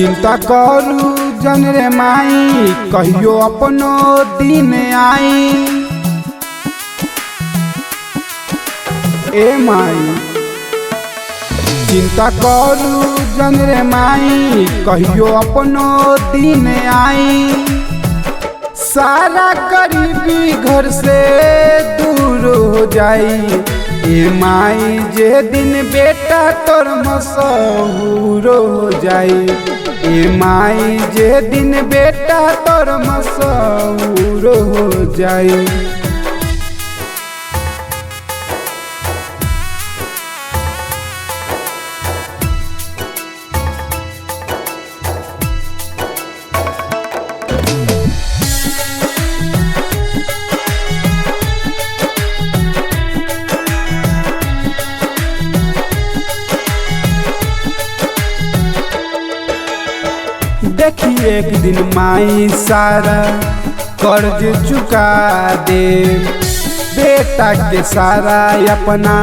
चिंता करू जन रे माई कहियो अपनो दिन आई। ए माई चिंता करू जन रे माई कहियो अपनो दिन आई। सारा गरीबी घर से दूर हो जाई। ए माई जे दिन बेटा तोर मशहूर हो जाई। ए माई जे दिन बेटा तोर मशहूर हो जाई। देखिए एक दिन माई सारा कर्ज चुका दे। बेटा के सारा अपना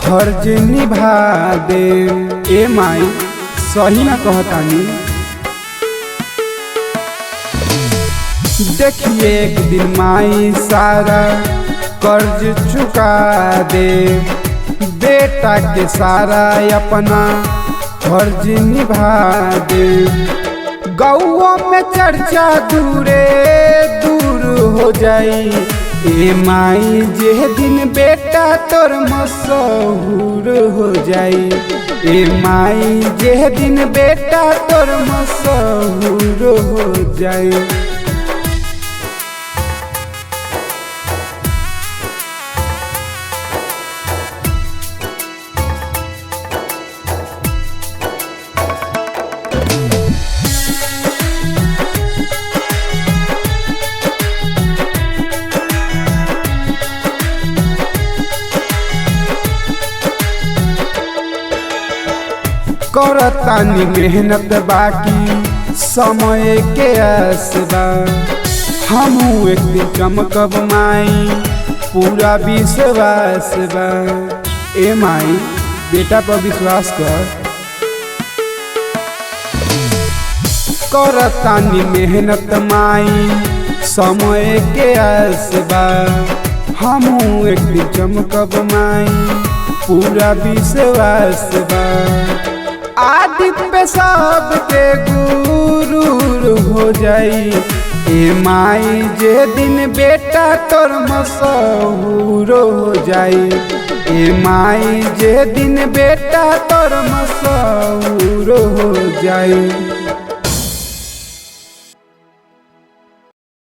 फर्ज निभा दे। ए माई सही ना कहतानी। देखिए एक दिन माई सारा कर्ज चुका दे। बेटा के सारा अपना फर्ज निभा दे। गौओं में चर्चा दूरे दूर हो जाई। ए माई जे दिन बेटा तोर मशहूर हो जाई। ए माई जे दिन बेटा तोर मशहूर हो जाई। करतानी मेहनत बाकी समय के आसबा। हमू एक दिन चमकब माई पूरा विश्वास बा। ए माई बेटा पर विश्वास कर। करतानी मेहनत माई समय के आसबा। हमू एक दिन चमकब माई पूरा विश्वास बा। आदित्य पे सबके गुरूर हो जाई। ए माई जे दिन बेटा तोर मशहूर हो जाई। ए माई जे दिन बेटा तोर मशहूर हो जाई।